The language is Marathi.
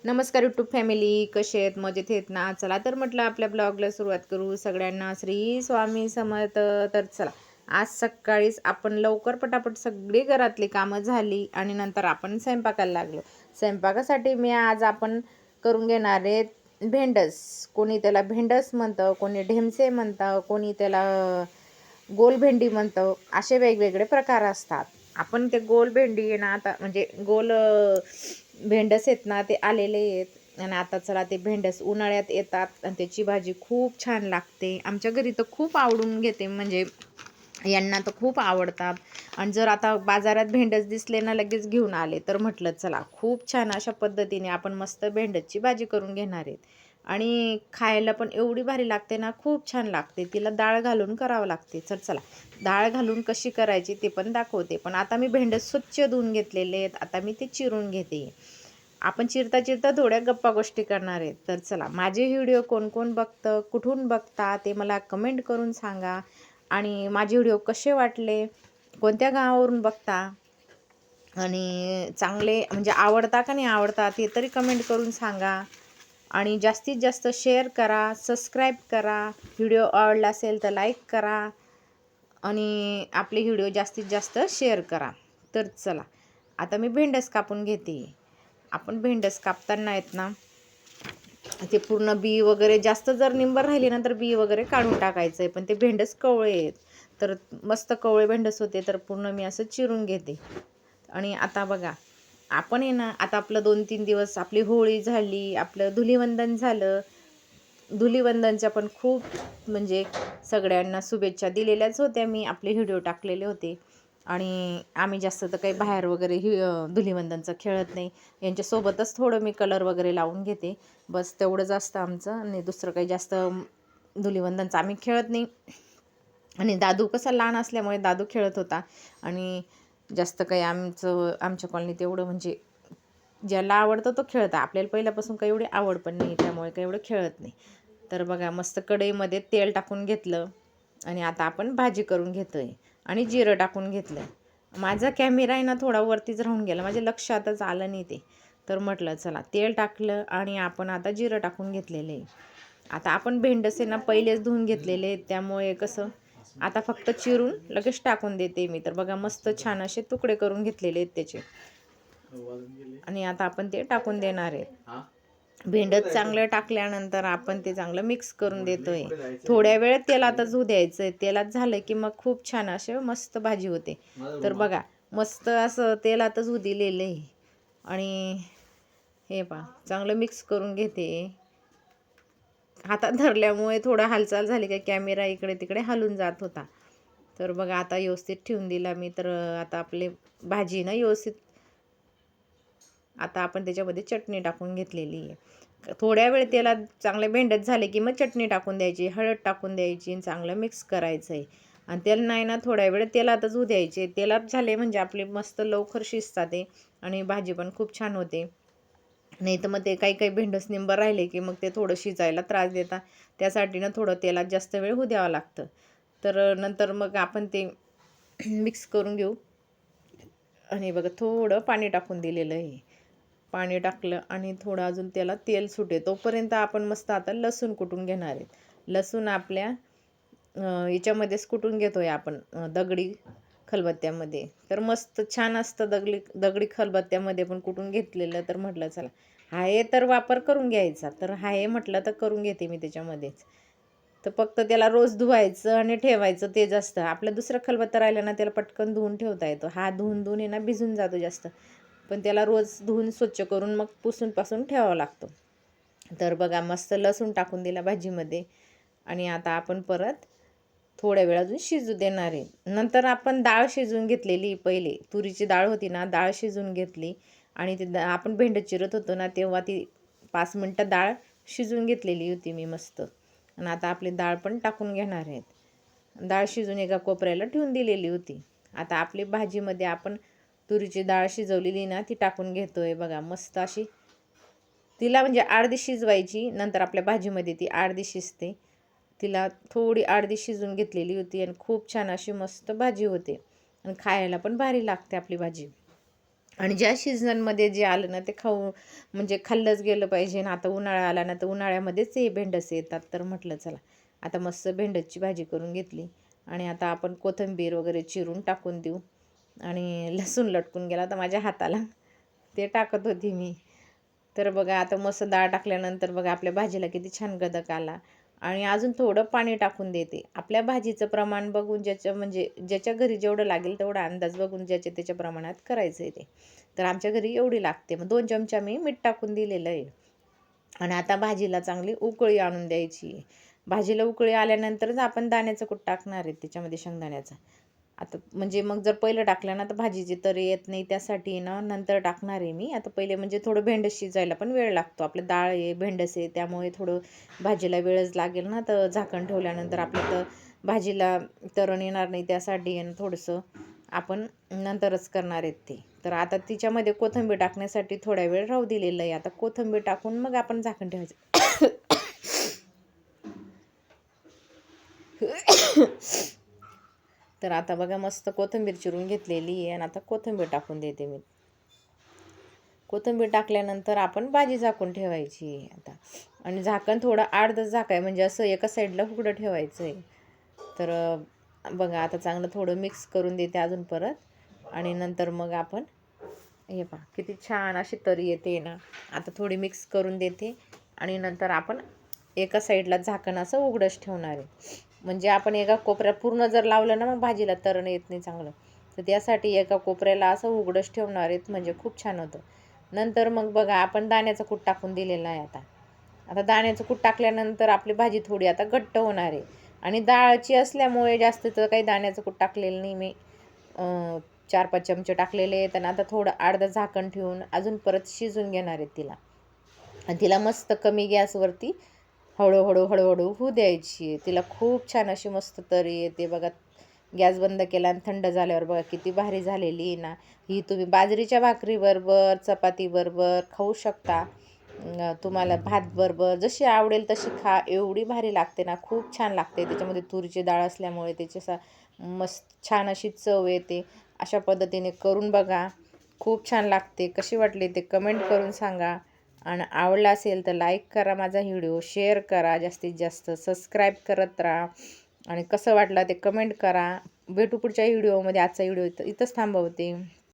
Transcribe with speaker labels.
Speaker 1: नमस्कार यूट्यूब फॅमिली, कसे आहेत? मजेत आहेत ना? चला तर म्हटलं आपल्या ब्लॉगला सुरुवात करू. सगळ्यांना श्री स्वामी समर्थ. तर चला, आज सकाळीच आपण लवकर पटापट सगळी घरातली कामं झाली आणि नंतर आपण स्वयंपाकाला लागलो. स्वयंपाकासाठी आज आपण करून घेणार आहेत भेंडस. कोणी त्याला भेंडस म्हणतं, कोणी ढेमसे म्हणतं, कोणी त्याला गोल भेंडी म्हणतं. असे वेगवेगळे प्रकार असतात. आपण ते गोल भेंडी आहे ना, आता म्हणजे गोल भेंडस आहेत ना, ते आलेले आहेत. आणि आता चला ते भेंडस उन्हाळ्यात येतात आणि त्याची भाजी खूप छान लागते. आमच्या घरी तर खूप आवडून घेते, म्हणजे यांना तर खूप आवडतात. आणि जर आता बाजारात भेंडस दिसले ना, लगेच घेऊन आले. तर म्हटलं चला खूप छान अशा पद्धतीने आपण मस्त भेंडसची भाजी करून घेणार आहेत. आणि खायला पण एवढी भारी लागते ना, खूप छान लागते. तिला डाळ घालून करावं लागते. चला डाळ घालून कशी करायची ते पण दाखवते. पण आता मी भेंडस स्वच्छ धुवून घेतलेले आहेत. आता मी ते चिरून घेते. आपण चिरता चिरता थोड्या गप्पा गोष्टी करणार आहेत. तर चला, माझे व्हिडिओ कोण कोण बघतं, कुठून बघता ते मला कमेंट करून सांगा. आणि माझे व्हिडिओ कसे वाटले, कोणत्या गावावरून बघता, आणि चांगले म्हणजे आवडता का नाही आवडता ते तरी कमेंट करून सांगा. आणि जास्तीत जास्त शेअर करा, सबस्क्राईब करा. व्हिडिओ आवडला असेल तर लाईक करा आणि आपले व्हिडिओ जास्तीत जास्त शेअर करा. तर चला, आता मी भेंडस कापून घेते. आपण भेंडस कापताना आहेत ना, ते पूर्ण बी वगैरे जास्त जर निंबर राहिली ना, तर बी वगैरे काढून टाकायचं आहे. पण ते भेंडस कवळे आहेत, तर मस्त कवळे भेंडस होते. तर पूर्ण मी असं चिरून घेते. आणि आता बघा, आपण आहे ना, आता आपलं 2-3 दिवस आपली होळी झाली, आपलं धुलीवंदन झालं. धुलीवंदनच्या पण खूप म्हणजे सगळ्यांना शुभेच्छा दिलेल्याच होत्या. मी आपले व्हिडिओ टाकलेले होते. आणि आम्ही जास्त तर काही बाहेर वगैरे धुलीवंदनचं खेळत नाही. यांच्यासोबतच थोडं मी कलर वगैरे लावून घेते. बस तेवढंच असतं आमचं. आणि दुसरं काही जास्त धुलीवंदनचं आम्ही खेळत नाही. आणि दादू कसा लहान असल्यामुळे दादू खेळत होता. आणि जास्त काही आमच्या कॉलनीत एवढं म्हणजे ज्याला आवडतं तो खेळतं. आपल्याला पहिल्यापासून काही एवढी आवड पण नाही, त्यामुळे काही एवढं खेळत नाही. तर बघा, मस्त कढईमध्ये तेल टाकून घेतलं. आणि आता आपण भाजी करून घेतो आहे. आणि जिरं टाकून घेतलं. माझा कॅमेरा आहे ना, थोडा वरतीच राहून गेला, माझ्या लक्षातच आलं नाही ते. तर म्हटलं चला, तेल टाकलं आणि आपण आता जिरं टाकून घेतलेलं आहे. आता आपण भेंडसे ना पहिलेच धुवून घेतलेले आहेत, त्यामुळे कसं आता फक्त चिरून लगेच टाकून देते मी. तर बघा, मस्त छान असे तुकडे करून घेतलेले आहेत त्याचे. आणि आता आपण ते टाकून देणार आहेत. भेंडत चांगलं टाकल्यानंतर आपण ते चांगलं मिक्स करून देतोय. थोड्या वेळ तेलातच होऊ द्यायचं. तेलात झालं की मग खूप छान असे मस्त भाजी होते. तर बघा, मस्त असं तेलातच होऊ दिलेलं आहे. आणि हे पहा, चांगलं मिक्स करून घेते. हातात धरल्यामुळे थोडं हालचाल झाली का कॅमेरा इकडे तिकडे हलून जात होता. तर बघा, आता व्यवस्थित ठेवून दिला मी. तर आता आपली भाजी ना व्यवस्थित, आता आपण त्याच्यामध्ये चटणी टाकून घेतलेली आहे. थोड्या वेळ तेलात चांगले भेंडत झाले की मग चटणी टाकून द्यायची, हळद टाकून द्यायची आणि चांगलं मिक्स करायचं आहे. आणि तेल नाही ना, थोड्या वेळ तेलातच होऊ द्यायचे. तेलात झाले म्हणजे आपले मस्त लवकर शिजतात ते आणि भाजी पण खूप छान होते. नाही तर मग ते काही काही भेंडस निंबर राहिले की मग ते थोडं शिजायला त्रास देतात. त्यासाठी ना थोडं तेलात जास्त वेळ होऊ द्यावं लागतं. तर नंतर मग आपण ते मिक्स करून घेऊ. आणि बघा, थोडं पाणी टाकून दिलेलं आहे. पाणी टाकलं आणि थोडं अजून त्याला तेल सुटे तोपर्यंत आपण मस्त आता लसूण कुटून घेणार आहेत. लसूण आपल्या याच्यामध्येच कुटून घेतो आहे आपण, दगडी खलबत्त्यामध्ये. तर मस्त छान असतं दगडी खलबत्त्यामध्ये पण कुटून घेतलेलं. तर म्हटलं चला, हाय तर वापर करून घ्यायचा. तर हाय म्हटलं तर करून घेते मी त्याच्यामध्येच. तर फक्त त्याला रोज धुवायचं आणि ठेवायचं, ते जास्त. आपलं दुसरं खलबत्ता राहिलं ना, त्याला पटकन धुवून ठेवता येतो. हा धुवून धुवून ना भिजून जातो जास्त. पण त्याला रोज धुवून स्वच्छ करून मग पुसून ठेवावं लागतं. तर बघा, मस्त लसूण टाकून दिला भाजीमध्ये. आणि आता आपण परत थोड्या वेळ अजून शिजू देणार आहे. नंतर आपण डाळ शिजवून घेतलेली, पहिले तुरीची डाळ होती ना, डाळ शिजवून घेतली. आणि ती आपण भेंड चिरत होतो ना, तेव्हा ती 5 मिनटं डाळ शिजवून घेतलेली होती मी मस्त. आणि आता आपली डाळ पण टाकून घेणार आहेत. डाळ शिजून एका कोपऱ्याला ठेवून दिलेली होती. आता आपली भाजीमध्ये आपण तुरीची डाळ शिजवलेली ना, ती टाकून घेतोय. बघा, मस्त अशी तिला म्हणजे अर्धी शिजवायची, नंतर आपल्या भाजीमध्ये ती अर्धी शिजते. तिला थोडी अर्धी शिजून घेतलेली होती आणि खूप छान अशी मस्त भाजी होते. आणि खायला पण भारी लागते आपली भाजी. आणि ज्या सीझनमध्ये जे आलं ना ते खाऊ म्हणजे खाल्लंच गेलं पाहिजे ना. आता उन्हाळा आला ना तर उन्हाळ्यामध्येच हे भेंडस येतात. तर म्हटलं चला आता मस्त भेंडसची भाजी करून घेतली आणि आता आपण कोथिंबीर वगैरे चिरून टाकून देऊ. आणि लसूण लटकून गेला तर माझ्या हाताला, ते टाकत होती मी. तर बघा आता मस्त डाळ टाकल्यानंतर बघा आपल्या भाजीला किती छान गदक आला. आणि अजून थोडं पाणी टाकून देते. आपल्या भाजीचं प्रमाण बघून म्हणजे ज्याच्या घरी जेवढं लागेल तेवढा अंदाज बघून ज्याच्या त्याच्या प्रमाणात करायचं आहे ते. तर आमच्या घरी एवढी लागते. मग 2 चमचा मी मीठ टाकून दिलेलं आहे. आणि आता भाजीला चांगली उकळी आणून द्यायची. भाजीला उकळी आल्यानंतरच आपण दाण्याचं कूट टाकणार आहे त्याच्यामध्ये, शेंगदाण्याचा. आता म्हणजे मग जर पहिलं टाकलं ना तर भाजीची तरी येत नाही, त्यासाठी ना नंतर टाकणार आहे मी. आता पहिले म्हणजे थोडं भेंडस शिजायला पण वेळ लागतो. आपलं डाळ आहे, भेंडस आहे, त्यामुळे थोडं भाजीला वेळच लागेल ना. तर झाकण ठेवल्यानंतर आपलं तर भाजीला तरण येणार नाही, त्यासाठी आहे ना थोडंसं आपण नंतरच करणार आहेत ते. तर आता तिच्यामध्ये कोथिंबीर टाकण्यासाठी थोडा वेळ राहू दिलेलं आहे. आता कोथिंबीर टाकून मग आपण झाकण ठेवायचं. तर आता बघा मस्त कोथिंबीर चिरून घेतलेली आहे आणि आता कोथिंबीर टाकून देते मी. कोथिंबीर टाकल्यानंतर आपण भाजी झाकून ठेवायची आता. आणि झाकण थोडं अर्धं झाकाय म्हणजे असं एका साईडला उघडं ठेवायचं आहे. तर बघा आता चांगलं थोडं मिक्स करून देते अजून परत. आणि नंतर मग आपण हे पहा किती छान अशी तरी येते ना. आता थोडी मिक्स करून देते आणि नंतर आपण एका साईडला झाकण असं उघडंच ठेवणार आहे. म्हणजे आपण एका कोपऱ्यात पूर्ण जर लावलं ना मग भाजीला तरण येत नाही चांगलं. तर त्यासाठी एका कोपऱ्याला असं उघडंच ठेवणार आहेत म्हणजे खूप छान होतं. नंतर मग बघा आपण दाण्याचं कूट टाकून दिलेलं आहे आता. आता दाण्याचं कूट टाकल्यानंतर आपली भाजी थोडी आता घट्ट होणार आहे. आणि डाळची असल्यामुळे जास्त तर काही दाण्याचं कूट टाकलेलं नाही मी. 4-5 चमचे टाकलेले आहेत आणि आता थोडं अर्धं झाकण ठेवून अजून परत शिजून घेणार आहेत तिला. आणि तिला मस्त कमी गॅसवरती हळूहळू हळूहळू होऊ द्यायची. तिला खूप छान अशी मस्त तरी येते बघा. गॅस बंद केला आणि थंड झाल्यावर बघा किती भारी झालेली आहे ना. ही तुम्ही बाजरीच्या भाकरीबरोबर, चपातीबरोबर खाऊ शकता. तुम्हाला भातबरोबर जशी आवडेल तशी खा. एवढी भारी लागते ना, खूप छान लागते. त्याच्यामध्ये तुरीची डाळ असल्यामुळे त्याची मस्त छान अशी चव येते. अशा पद्धतीने करून बघा, खूप छान लागते. कशी वाटली ते कमेंट करून सांगा. आणि आवडला असेल तर लाईक करा माझा व्हिडिओ, शेअर करा, जास्तीत जास्त सबस्क्राईब करत राहा. आणि कसं वाटलं ते कमेंट करा. भेटू पुढच्या व्हिडिओमध्ये. आजचा व्हिडिओ इथंच थांबवते.